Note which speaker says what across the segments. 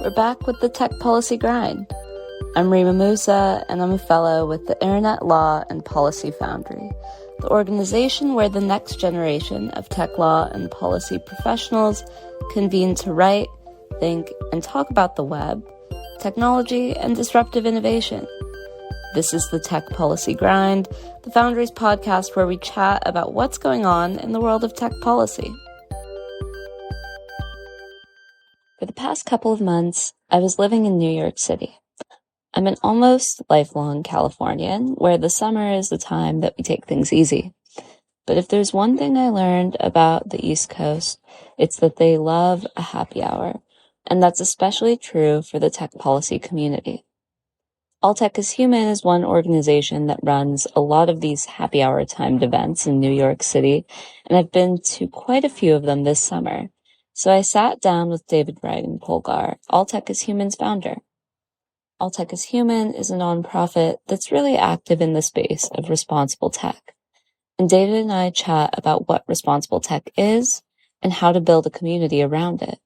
Speaker 1: We're back with the Tech Policy Grind. I'm Reema Musa, and I'm a fellow with the Internet Law and Policy Foundry, the organization where the next generation of tech law and policy professionals convene to write, think, and talk about the web, technology, and disruptive innovation. This is the Tech Policy Grind, the Foundry's podcast where we chat about what's going on in the world of tech policy. For the past couple of months, I was living in New York City. I'm an almost lifelong Californian, where the summer is the time that we take things easy. But if there's one thing I learned about the East Coast, it's that they love a happy hour, and that's especially true for the tech policy community. All Tech is Human is one organization that runs a lot of these happy hour timed events in New York City, and I've been to quite a few of them this summer. So I sat down with David Ryan Polgar, All Tech is Human's founder. All Tech is Human is a nonprofit that's really active in the space of responsible tech. And David and I chat about what responsible tech is and how to build a community around it.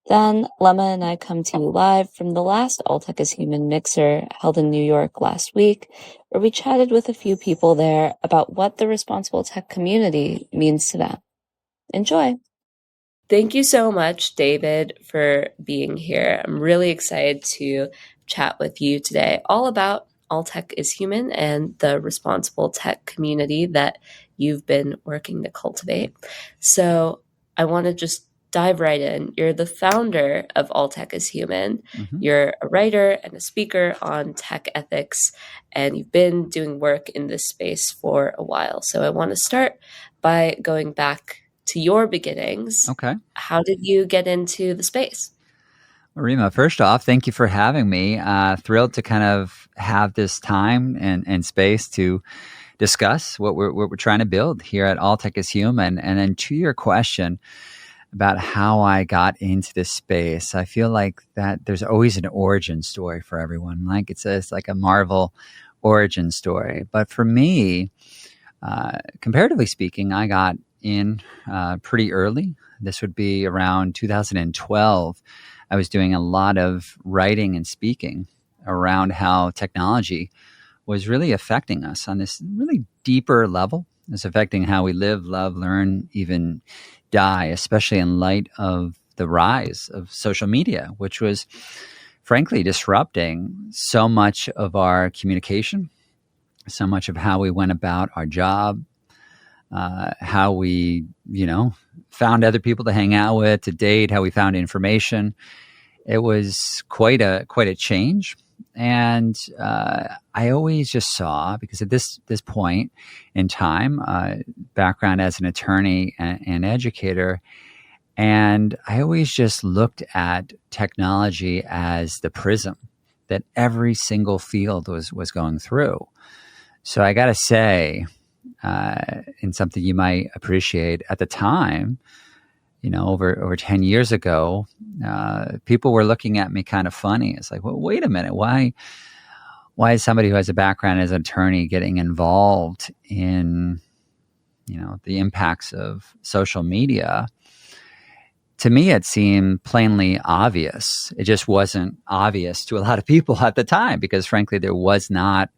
Speaker 1: Then Lama and I come to you live from the last All Tech is Human mixer held in New York last week, where we chatted with a few people there about what the responsible tech community means to them. Enjoy. Thank you so much, David, for being here. I'm really excited to chat with you today all about All Tech is Human and the responsible tech community that you've been working to cultivate. So I want to just dive right in. You're the founder of All Tech is Human. Mm-hmm. You're a writer and a speaker on tech ethics, and you've been doing work in this space for a while. So I want to start by going back to your beginnings.
Speaker 2: Okay.
Speaker 1: How did you get into the space?
Speaker 2: Reema, first off, thank you for having me. Thrilled to kind of have this time and space to discuss what we're trying to build here at All Tech is Human. And then to your question about how I got into this space, I feel like that there's always an origin story for everyone. Like it's like a Marvel origin story. But for me, comparatively speaking, I got in pretty early. This would be around 2012. I was doing a lot of writing and speaking around how technology was really affecting us on this really deeper level. It's affecting how we live, love, learn, even die, especially in light of the rise of social media, which was frankly disrupting so much of our communication, so much of how we went about our job, how we, found other people to hang out with, to date, how we found information. It was quite a change. And I always just saw, because at this point in time, background as an attorney and educator, and I always just looked at technology as the prism that every single field was going through. So I got to say, in something you might appreciate at the time, over 10 years ago, people were looking at me kind of funny. It's like, well, wait a minute, why is somebody who has a background as an attorney getting involved in, the impacts of social media? To me, it seemed plainly obvious. It just wasn't obvious to a lot of people at the time because, frankly, there was not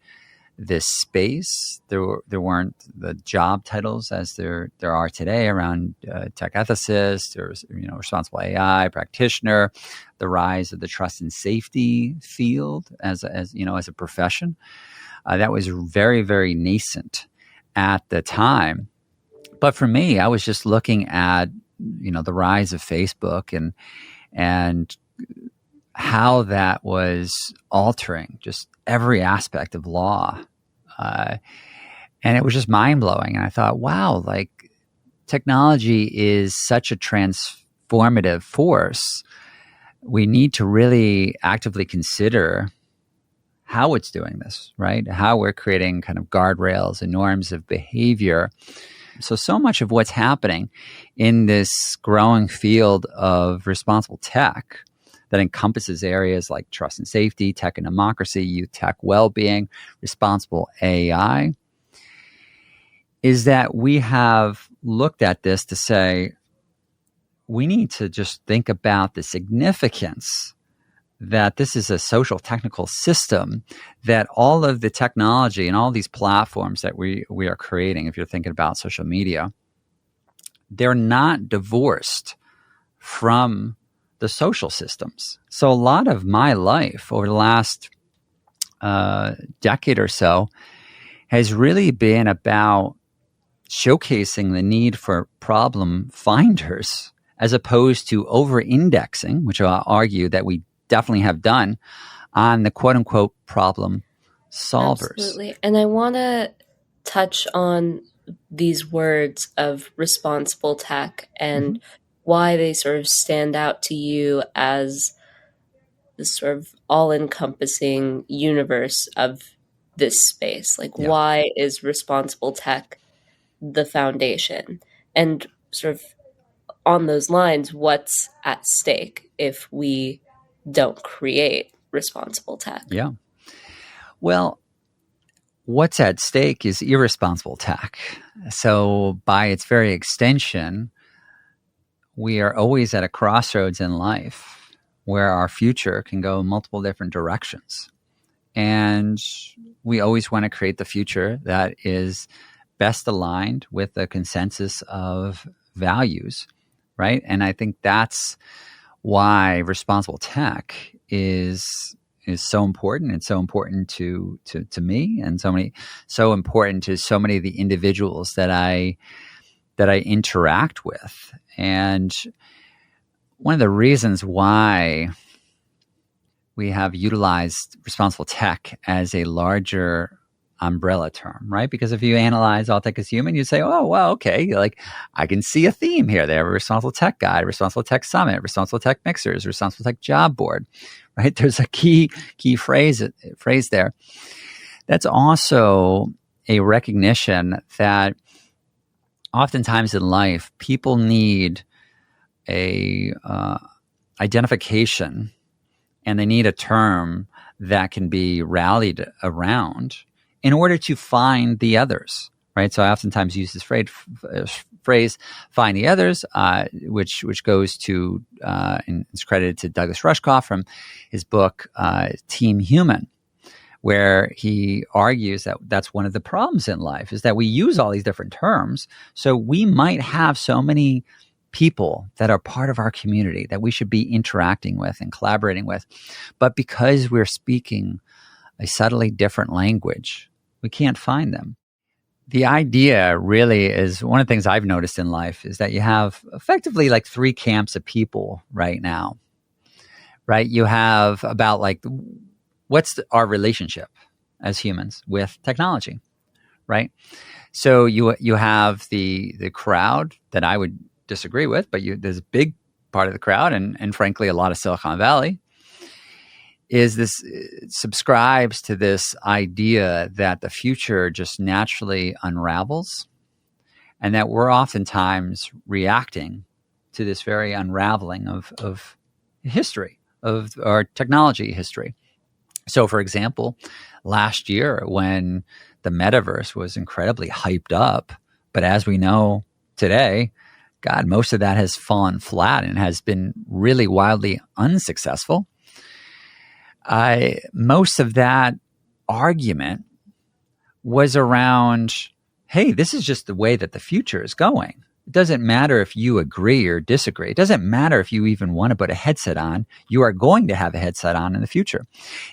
Speaker 2: this space. There weren't the job titles as there are today around tech ethicist. There's responsible AI practitioner, the rise of the trust and safety field as a profession. That was very, very nascent at the time. But for me, I was just looking at the rise of Facebook and how that was altering just every aspect of law. And it was just mind-blowing. And I thought, wow, like technology is such a transformative force. We need to really actively consider how it's doing this, right? How we're creating kind of guardrails and norms of behavior. So much of what's happening in this growing field of responsible tech that encompasses areas like trust and safety, tech and democracy, youth tech well-being, responsible AI, is that we have looked at this to say, we need to just think about the significance that this is a social technical system, that all of the technology and all these platforms that we are creating, if you're thinking about social media, they're not divorced from the social systems. So a lot of my life over the last decade or so has really been about showcasing the need for problem finders as opposed to over-indexing, which I'll argue that we definitely have done, on the quote-unquote problem solvers.
Speaker 1: Absolutely. And I want to touch on these words of responsible tech and why they sort of stand out to you as this sort of all-encompassing universe of this space. Like, why is responsible tech the foundation? And sort of on those lines, what's at stake if we don't create responsible tech?
Speaker 2: Yeah. Well, what's at stake is irresponsible tech. So by its very extension, we are always at a crossroads in life where our future can go multiple different directions. And we always want to create the future that is best aligned with the consensus of values, right? And I think that's why responsible tech is so important. It's so important to me, and so important to so many of the individuals that I interact with. And one of the reasons why we have utilized responsible tech as a larger umbrella term, right? Because if you analyze All Tech is Human, you say, oh, well, okay, like I can see a theme here. They have a responsible tech guide, responsible tech summit, responsible tech mixers, responsible tech job board, right? There's a key phrase there. That's also a recognition that oftentimes in life, people need a identification, and they need a term that can be rallied around in order to find the others, right? So I oftentimes use this phrase find the others, which goes to, and it's credited to Douglas Rushkoff from his book, Team Human, where he argues that that's one of the problems in life, is that we use all these different terms. So we might have so many people that are part of our community that we should be interacting with and collaborating with. But because we're speaking a subtly different language, we can't find them. The idea really is, one of the things I've noticed in life is that you have effectively like three camps of people right now, right? You have about like, what's our relationship as humans with technology, right? So you have the crowd that I would disagree with, but there's a big part of the crowd, and frankly, a lot of Silicon Valley subscribes to this idea that the future just naturally unravels, and that we're oftentimes reacting to this very unraveling of history, of our technology history. So, for example, last year when the metaverse was incredibly hyped up, but as we know today, God, most of that has fallen flat and has been really wildly unsuccessful. Most of that argument was around, hey, this is just the way that the future is going. It doesn't matter if you agree or disagree. It doesn't matter if you even want to put a headset on. You are going to have a headset on in the future.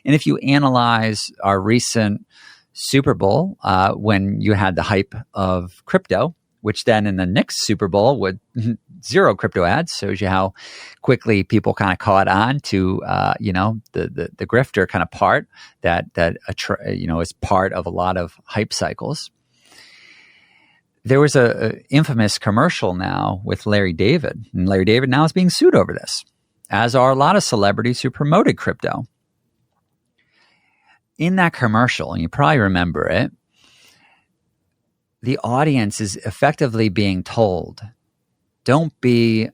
Speaker 2: And if you analyze our recent Super Bowl, when you had the hype of crypto, which then in the next Super Bowl with zero crypto ads, shows you how quickly people kind of caught on to, the grifter kind of part that is part of a lot of hype cycles. There was a infamous commercial now with Larry David, and Larry David now is being sued over this, as are a lot of celebrities who promoted crypto. In that commercial, and you probably remember it, the audience is effectively being told, don't be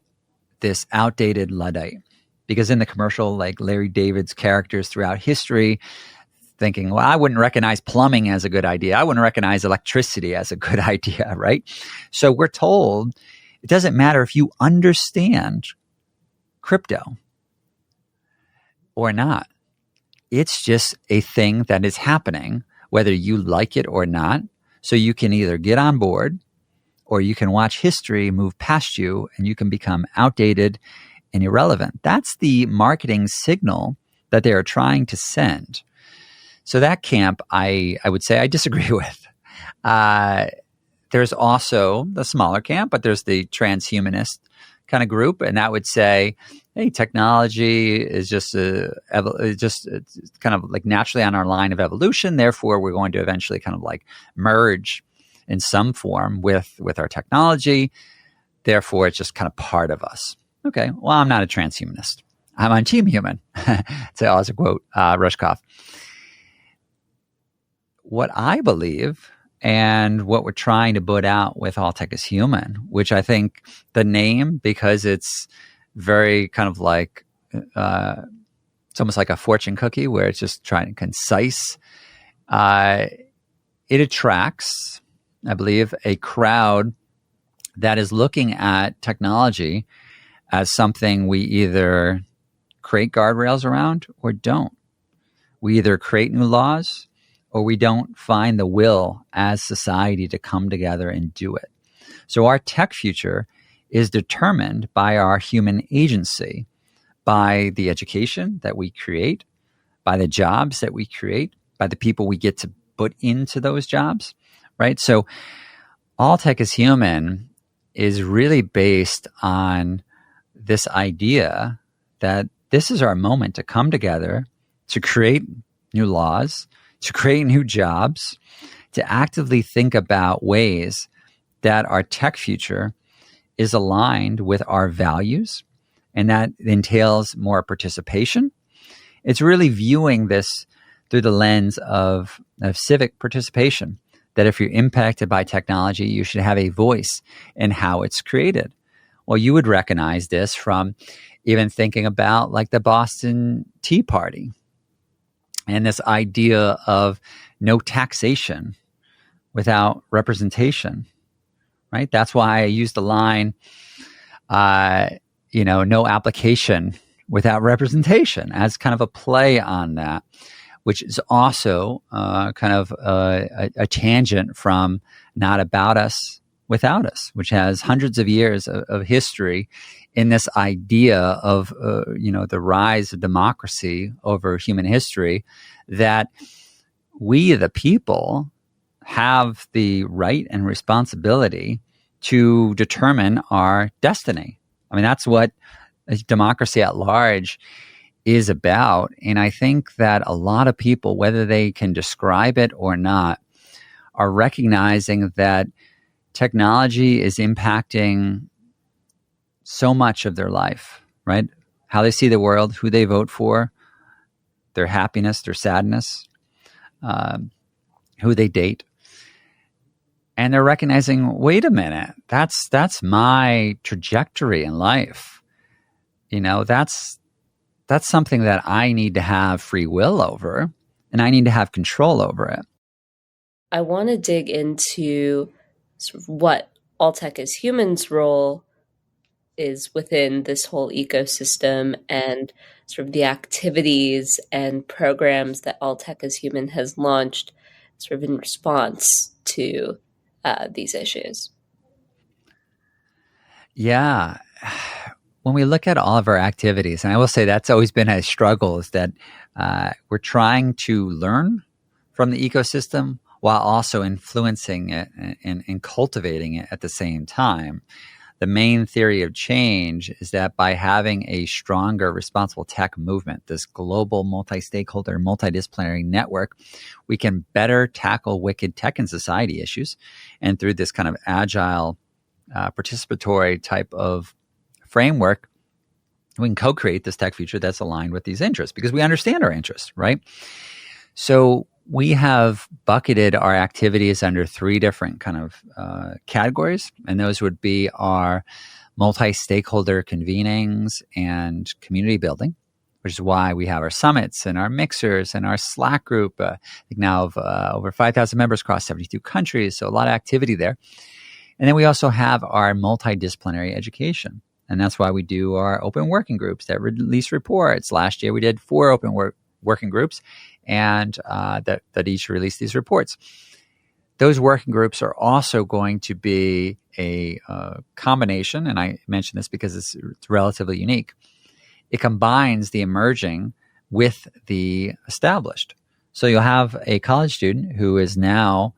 Speaker 2: this outdated Luddite. Because in the commercial, like Larry David's characters throughout history, thinking, well, I wouldn't recognize plumbing as a good idea. I wouldn't recognize electricity as a good idea, right? So we're told it doesn't matter if you understand crypto. or not. It's just a thing that is happening, whether you like it or not. So you can either get on board or you can watch history move past you and you can become outdated and irrelevant. That's the marketing signal that they are trying to send. So that camp, I would say I disagree with. There's also the smaller camp, but there's the transhumanist kind of group, and that would say, hey, technology is just kind of like naturally on our line of evolution. Therefore, we're going to eventually kind of like merge in some form with our technology. Therefore, it's just kind of part of us. Okay, well, I'm not a transhumanist. I'm on Team Human. To also quote Rushkoff. What I believe and what we're trying to put out with All Tech is Human, which I think the name, because it's very kind of like, it's almost like a fortune cookie where it's just trying to concise. It attracts, I believe, a crowd that is looking at technology as something we either create guardrails around or don't. We either create new laws or we don't find the will as society to come together and do it. So our tech future is determined by our human agency, by the education that we create, by the jobs that we create, by the people we get to put into those jobs, right? So All Tech is Human is really based on this idea that this is our moment to come together, to create new laws, to create new jobs, to actively think about ways that our tech future is aligned with our values, and that entails more participation. It's really viewing this through the lens of civic participation, that if you're impacted by technology, you should have a voice in how it's created. Well, you would recognize this from even thinking about like the Boston Tea Party and this idea of no taxation without representation, right? That's why I use the line, no application without representation as kind of a play on that, which is also kind of a tangent from Not About Us, Without Us, which has hundreds of years of history in this idea of, the rise of democracy over human history, that we, the people, have the right and responsibility to determine our destiny. I mean, that's what democracy at large is about. And I think that a lot of people, whether they can describe it or not, are recognizing that technology is impacting so much of their life, right? How they see the world, who they vote for, their happiness, their sadness, who they date. And they're recognizing, wait a minute, that's my trajectory in life. That's something that I need to have free will over, and I need to have control over it.
Speaker 1: I want to dig into sort of what All Tech is Human's role is within this whole ecosystem, and sort of the activities and programs that All Tech is Human has launched sort of in response to these issues.
Speaker 2: Yeah. When we look at all of our activities, and I will say that's always been a struggle, is that we're trying to learn from the ecosystem while also influencing it and cultivating it at the same time. The main theory of change is that by having a stronger responsible tech movement, this global multi-stakeholder, multidisciplinary network, we can better tackle wicked tech and society issues. And through this kind of agile, participatory type of framework, we can co-create this tech future that's aligned with these interests because we understand our interests, right? So we have bucketed our activities under three different kind of categories, and those would be our multi-stakeholder convenings and community building, which is why we have our summits and our mixers and our Slack group, I think now of over 5,000 members across 72 countries, so a lot of activity there. And then we also have our multidisciplinary education. And that's why we do our open working groups that release reports. Last year, we did 4 open working groups and that each released these reports. Those working groups are also going to be a combination, and I mention this because it's relatively unique. It combines the emerging with the established. So you'll have a college student who is now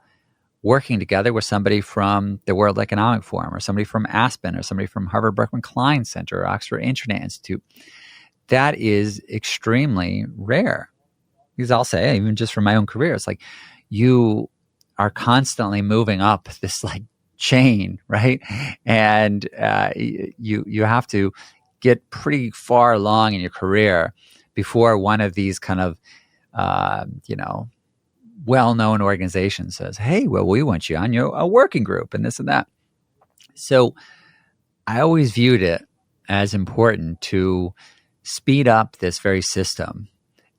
Speaker 2: working together with somebody from the World Economic Forum or somebody from Aspen or somebody from Harvard Berkman Klein Center or Oxford Internet Institute. That is extremely rare. Because I'll say, even just from my own career, it's like you are constantly moving up this like chain, right? And you have to get pretty far along in your career before one of these kind of well-known organizations says, hey, well, we want you on a working group and this and that. So I always viewed it as important to speed up this very system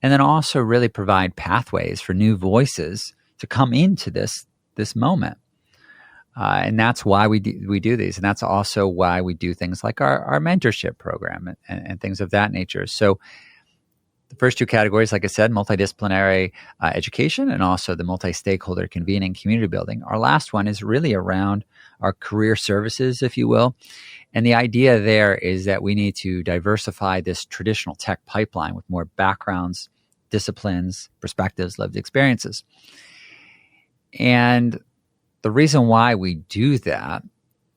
Speaker 2: and then also really provide pathways for new voices to come into this moment. And that's why we do these. And that's also why we do things like our mentorship program and things of that nature. So the first 2 categories, like I said, multidisciplinary education and also the multi-stakeholder convening community building. Our last one is really around our career services, if you will. And the idea there is that we need to diversify this traditional tech pipeline with more backgrounds, disciplines, perspectives, lived experiences. And the reason why we do that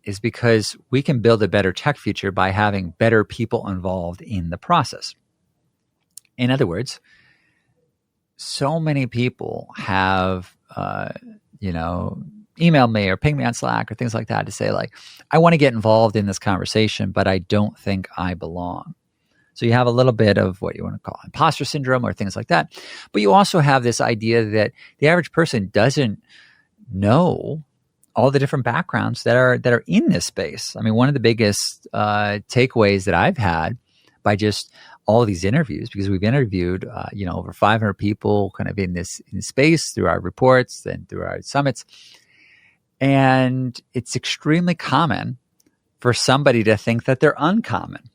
Speaker 2: is because we can build a better tech future by having better people involved in the process. In other words, so many people have, emailed me or pinged me on Slack or things like that to say, like, I want to get involved in this conversation, but I don't think I belong. So you have a little bit of what you want to call imposter syndrome or things like that. But you also have this idea that the average person doesn't know all the different backgrounds that are in this space. I mean, one of the biggest takeaways that I've had by just all of these interviews, because we've interviewed, over 500 people kind of in space through our reports and through our summits. And it's extremely common for somebody to think that they're uncommon.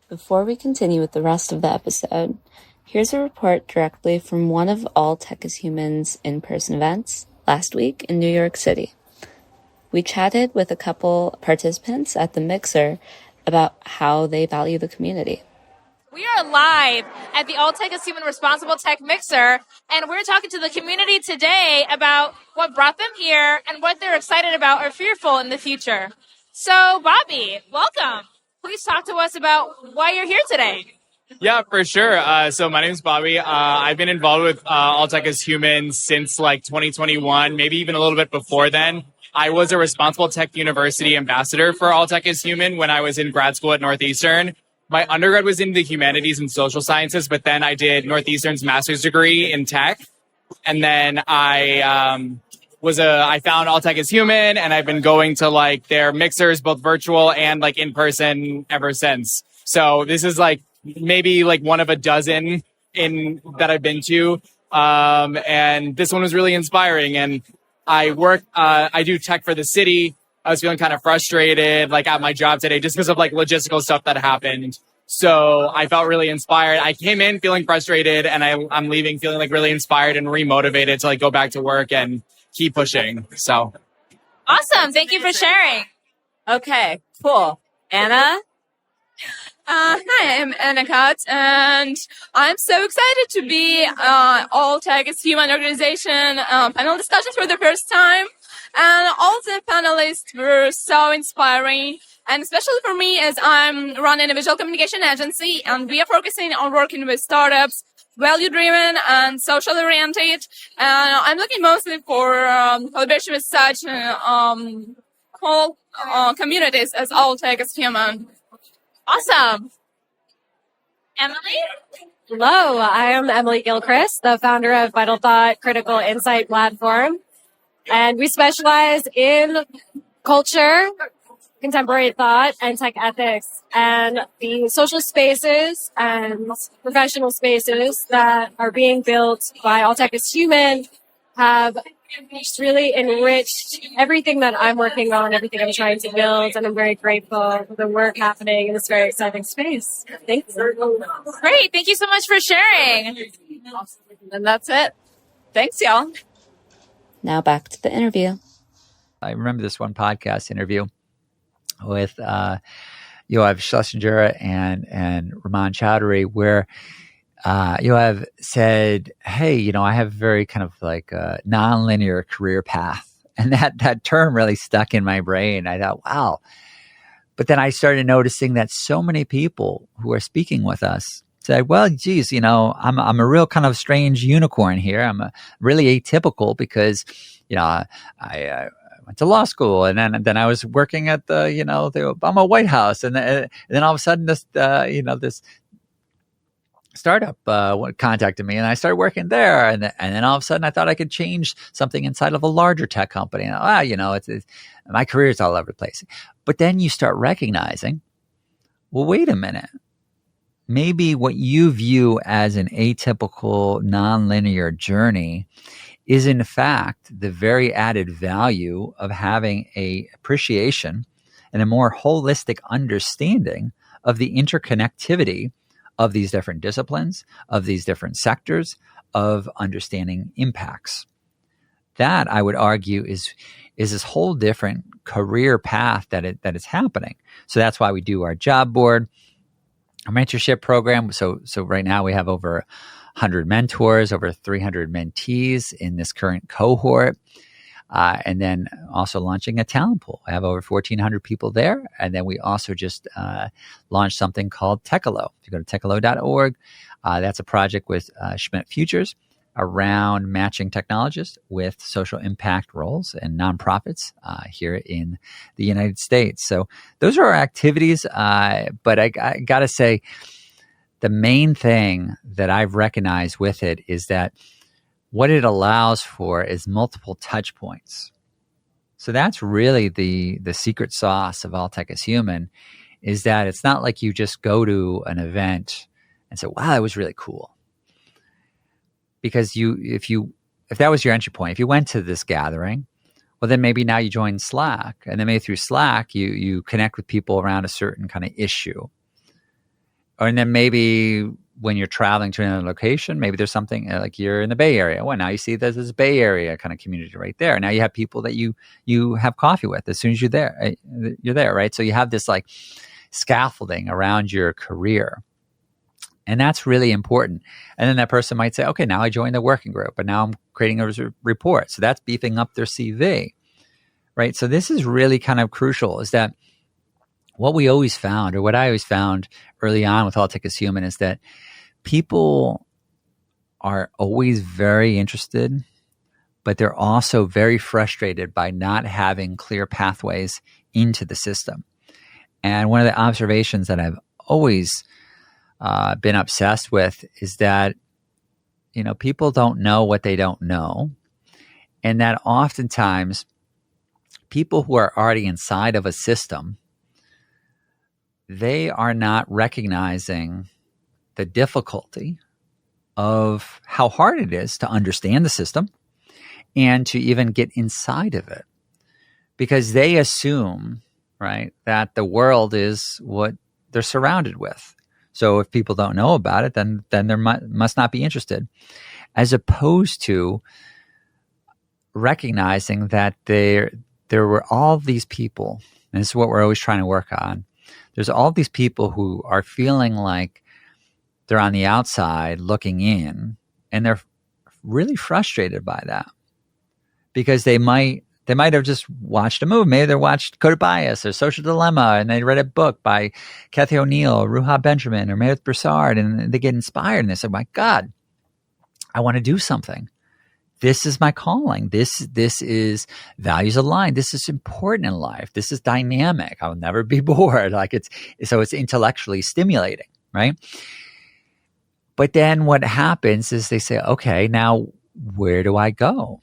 Speaker 1: Before we continue with the rest of the episode, here's a report directly from one of All Tech is Human's in-person events last week in New York City. We chatted with a couple participants at the Mixer about how they value the community.
Speaker 3: We are live at the All Tech is Human Responsible Tech Mixer, and we're talking to the community today about what brought them here and what they're excited about or fearful in the future. So, Bobby, welcome. Please talk to us about why you're here today.
Speaker 4: Yeah, for sure. So my name is Bobby. I've been involved with All Tech is Human since like 2021, maybe even a little bit before then. I was a Responsible Tech University ambassador for All Tech is Human when I was in grad school at Northeastern. My undergrad was in the humanities and social sciences, but then I did Northeastern's master's degree in tech. And then I found All Tech is Human, and I've been going to like their mixers, both virtual and like in person ever since. So this is like maybe like one of a dozen that I've been to. And this one was really inspiring. And I do tech for the city. I was feeling kind of frustrated, like at my job today, just because of like logistical stuff that happened. So I felt really inspired. I came in feeling frustrated, and I'm leaving feeling like really inspired and remotivated to like go back to work and keep pushing. So
Speaker 3: awesome. Thank you for sharing.
Speaker 5: Okay, cool. Anna?
Speaker 6: Hi, I'm Anna Katz, and I'm so excited to be All Tech is Human organization panel discussions for the first time. And all the panelists were so inspiring, and especially for me as I'm running a visual communication agency, and we are focusing on working with startups, value-driven and socially oriented. And I'm looking mostly for collaboration with such cool communities as All Tech is Human.
Speaker 3: Awesome. Emily?
Speaker 5: Hello, I am Emily Gilchrist, the founder of Vital Thought Critical Insight Platform. And we specialize in culture, contemporary thought, and tech ethics. And the social spaces and professional spaces that are being built by All Tech is Human have just really enriched everything that I'm working on, everything I'm trying to build, and I'm very grateful for the work happening in this very exciting space. Thanks.
Speaker 3: Great. Thank you so much for sharing.
Speaker 6: And that's it. Thanks, y'all.
Speaker 1: Now back to the interview.
Speaker 2: I remember this one podcast interview with Yoav Schlesinger and Raman Chowdhury, where Yoav said, hey, I have a very kind of like a nonlinear career path. And that term really stuck in my brain. I thought, wow. But then I started noticing that so many people who are speaking with us said, well, geez, I'm a real kind of strange unicorn here. I'm really atypical because, I went to law school, and then I was working at the Obama White House, and then all of a sudden this startup contacted me, and I started working there, and then all of a sudden I thought I could change something inside of a larger tech company. And it's my career is all over the place. But then you start recognizing, well, wait a minute. Maybe what you view as an atypical, nonlinear journey is in fact the very added value of having a appreciation and a more holistic understanding of the interconnectivity of these different disciplines, of these different sectors, of understanding impacts. That, I would argue, is this whole different career path that is happening. So that's why we do our job board, our mentorship program. So right now we have over 100 mentors, over 300 mentees in this current cohort. And then also launching a talent pool. I have over 1,400 people there. And then we also just launched something called Techalo. If you go to techalo.org, that's a project with Schmidt Futures around matching technologists with social impact roles and nonprofits here in the United States. So those are our activities. But I got to say, the main thing that I've recognized with it is that what it allows for is multiple touch points. So that's really the secret sauce of All Tech is Human, is that it's not like you just go to an event and say, wow, that was really cool. Because if that was your entry point, if you went to this gathering, well, then maybe now you join Slack. And then maybe through Slack, you connect with people around a certain kind of issue. And then maybe when you're traveling to another location, maybe there's something like you're in the Bay Area. Well, now you see there's this Bay Area kind of community right there. Now you have people that you have coffee with as soon as you're there, right? So you have this like scaffolding around your career. And that's really important. And then that person might say, okay, now I joined the working group, but now I'm creating a report. So that's beefing up their CV, right? So this is really kind of crucial, is that what we always found, or what I always found early on with All Tech is Human, is that people are always very interested, but they're also very frustrated by not having clear pathways into the system. And one of the observations that I've always been obsessed with is that, people don't know what they don't know. And that oftentimes people who are already inside of a system, they are not recognizing the difficulty of how hard it is to understand the system and to even get inside of it, because they assume, right, that the world is what they're surrounded with. So if people don't know about it, then they must not be interested, as opposed to recognizing that there were all these people, and this is what we're always trying to work on. There's all these people who are feeling like they're on the outside looking in, and they're really frustrated by that, because they might have just watched a movie. Maybe they watched Code of Bias or Social Dilemma, and they read a book by Kathy O'Neill, Ruha Benjamin, or Meredith Broussard, and they get inspired, and they say, my God, I want to do something. This is my calling. This is values aligned. This is important in life. This is dynamic. I'll never be bored. It's intellectually stimulating, right? But then what happens is they say, okay, now where do I go?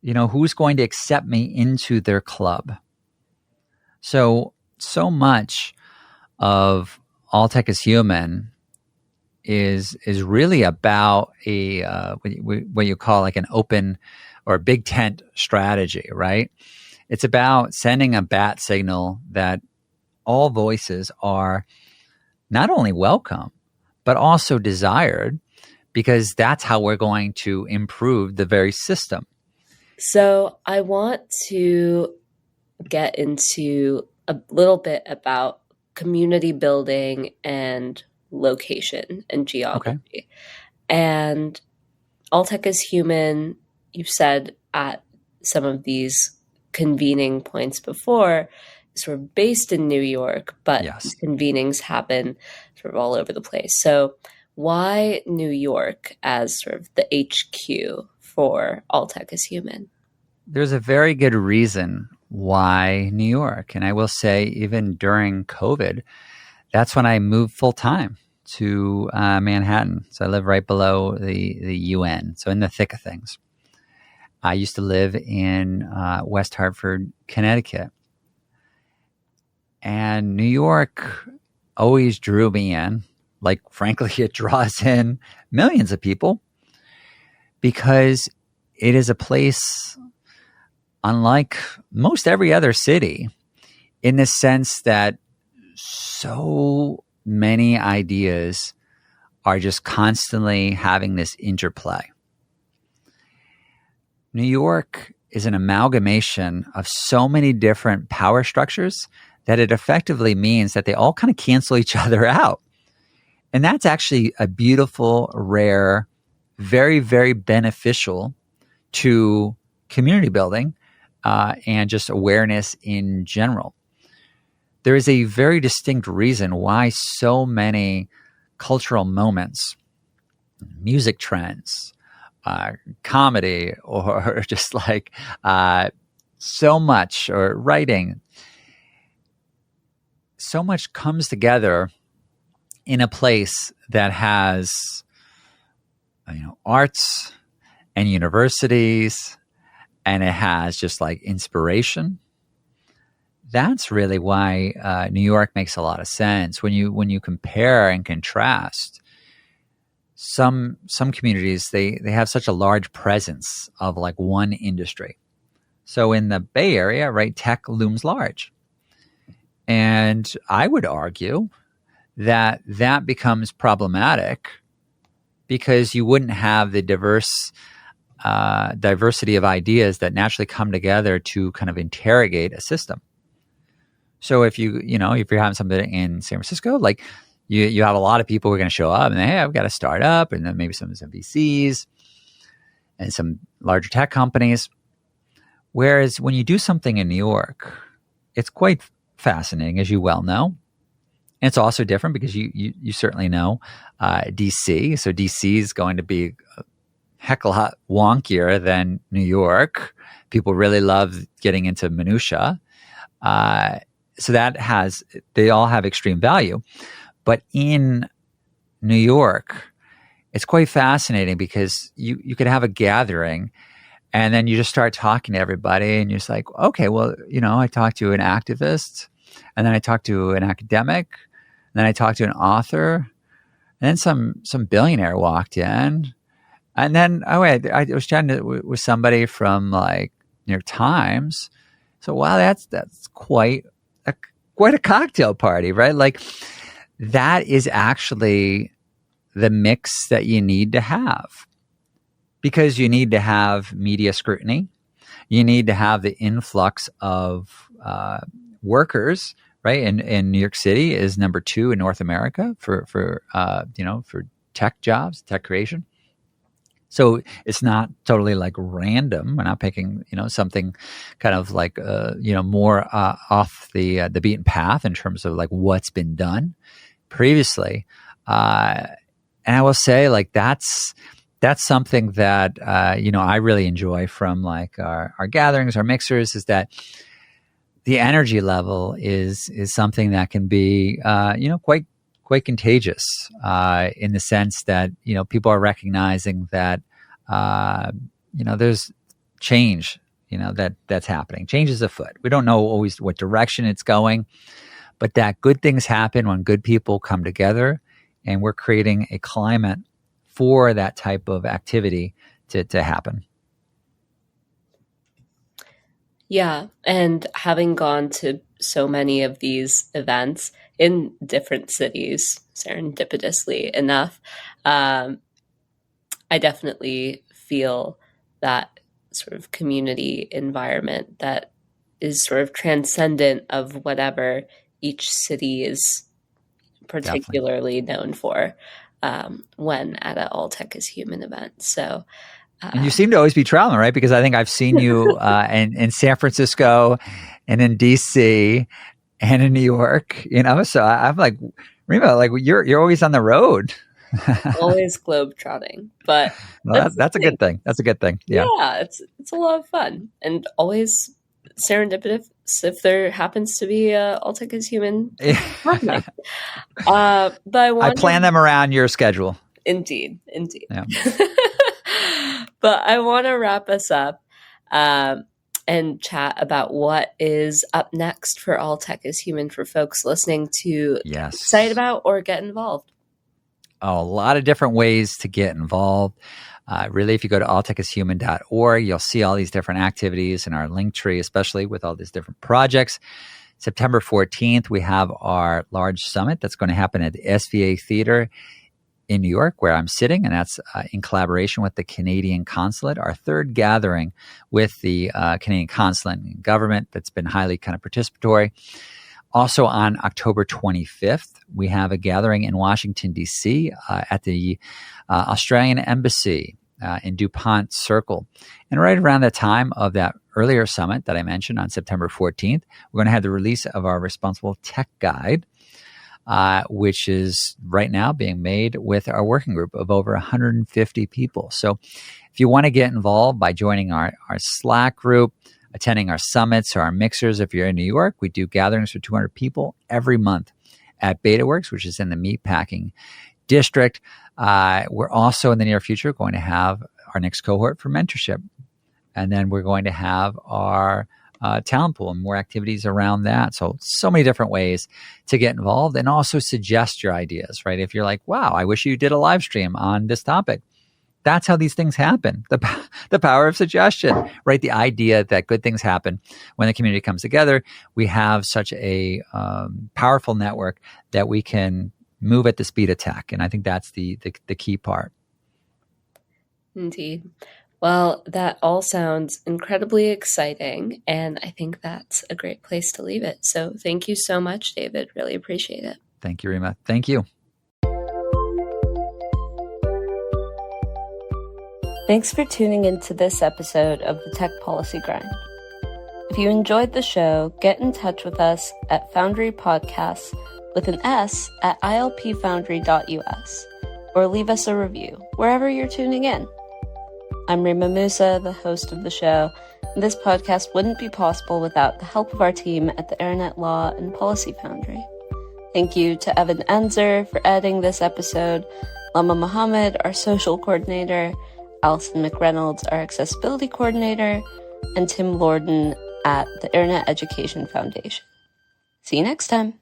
Speaker 2: Who's going to accept me into their club? So much of All Tech is Human is really about what you call like an open or big tent strategy, right? It's about sending a bat signal that all voices are not only welcome, but also desired, because that's how we're going to improve the very system.
Speaker 1: So I want to get into a little bit about community building and location and geography.
Speaker 2: Okay.
Speaker 1: And All Tech is Human, you've said at some of these convening points before, sort of based in New York, but
Speaker 2: Yes.
Speaker 1: convenings happen sort of all over the place. So why New York as sort of the HQ for All Tech is Human?
Speaker 2: There's a very good reason why New York. And I will say, even during COVID, that's when I moved full time to Manhattan. So I live right below the UN, so in the thick of things. I used to live in West Hartford, Connecticut. And New York always drew me in. Like, frankly, it draws in millions of people because it is a place unlike most every other city, in the sense that so many ideas are just constantly having this interplay. New York is an amalgamation of so many different power structures that it effectively means that they all kind of cancel each other out. And that's actually a beautiful, rare, very, very beneficial to community building and just awareness in general. There is a very distinct reason why so many cultural moments, music trends, comedy, or just like so much, or writing, so much comes together in a place that has, arts and universities, and it has just like inspiration. That's really why New York makes a lot of sense when you compare and contrast. Some communities, they have such a large presence of like one industry. So in the Bay Area, right, tech looms large. And I would argue that becomes problematic because you wouldn't have the diversity of ideas that naturally come together to kind of interrogate a system. So if you're having something in San Francisco, like you have a lot of people who are going to show up and hey, I've got a startup, and then maybe some VCs and some larger tech companies. Whereas when you do something in New York, it's quite fascinating, as you well know. And it's also different because you certainly know DC. So DC is going to be a heck of a lot wonkier than New York. People really love getting into minutia. So they all have extreme value. But in New York, it's quite fascinating because you could have a gathering and then you just start talking to everybody and you're just like, okay, well, I talked to an activist, and then I talked to an academic, and then I talked to an author, and then some billionaire walked in, and then I was chatting with somebody from like New York Times. So wow, that's quite a cocktail party, right? Like that is actually the mix that you need to have, because you need to have media scrutiny, you need to have the influx of workers. Right, and New York City is number 2 in North America for tech jobs, tech creation. So it's not totally like random. We're not picking something kind of like more off the beaten path in terms of like what's been done previously. And I will say like that's something that I really enjoy from like our gatherings, our mixers, is that the energy level is something that can be, quite contagious in the sense that, people are recognizing that, there's change, that's happening. Change is afoot. We don't know always what direction it's going, but that good things happen when good people come together, and we're creating a climate for that type of activity to happen.
Speaker 1: Yeah, and having gone to so many of these events in different cities, serendipitously enough, I definitely feel that sort of community environment that is sort of transcendent of whatever each city is particularly known for when at an All Tech is Human event. So,
Speaker 2: and you seem to always be traveling, right? Because I think I've seen you in San Francisco and in DC and in New York, so I'm like, Reema, like you're always on the road.
Speaker 1: Always globetrotting, but
Speaker 2: well, that's a good thing. That's a good thing. Yeah,
Speaker 1: it's a lot of fun and always serendipitous if there happens to be All Tech is Human happening. But
Speaker 2: I plan them around your schedule.
Speaker 1: Indeed.
Speaker 2: Yeah.
Speaker 1: But I want to wrap us up and chat about what is up next for All Tech is Human for folks listening to excite about or get involved.
Speaker 2: A lot of different ways to get involved. Really, if you go to alltechishuman.org, you'll see all these different activities in our link tree, especially with all these different projects. September 14th, we have our large summit that's going to happen at the SVA Theater in New York, where I'm sitting, and that's in collaboration with the Canadian Consulate, our third gathering with the Canadian Consulate and government that's been highly kind of participatory. Also on October 25th, we have a gathering in Washington, D.C. At the Australian Embassy in DuPont Circle. And right around the time of that earlier summit that I mentioned on September 14th, we're going to have the release of our Responsible Tech Guide, which is right now being made with our working group of over 150 people. So if you want to get involved by joining our Slack group, attending our summits or our mixers, if you're in New York, we do gatherings for 200 people every month at BetaWorks, which is in the meatpacking district. We're also in the near future going to have our next cohort for mentorship. And then we're going to have our talent pool and more activities around that. So many different ways to get involved and also suggest your ideas, right? If you're like, wow, I wish you did a live stream on this topic. That's how these things happen. The power of suggestion, right? The idea that good things happen when the community comes together. We have such a powerful network that we can move at the speed of tech. And I think that's the key part.
Speaker 1: Indeed. Well, that all sounds incredibly exciting. And I think that's a great place to leave it. So thank you so much, David. Really appreciate it.
Speaker 2: Thank you, Reema. Thank you.
Speaker 1: Thanks for tuning into this episode of the Tech Policy Grind. If you enjoyed the show, get in touch with us at Foundry Podcasts with an S at ilpfoundry.us or leave us a review wherever you're tuning in. I'm Reema Musa, the host of the show, and this podcast wouldn't be possible without the help of our team at the Internet Law and Policy Foundry. Thank you to Evan Enzer for editing this episode, Lama Mohammed, our social coordinator, Allison McReynolds, our accessibility coordinator, and Tim Lorden at the Internet Education Foundation. See you next time.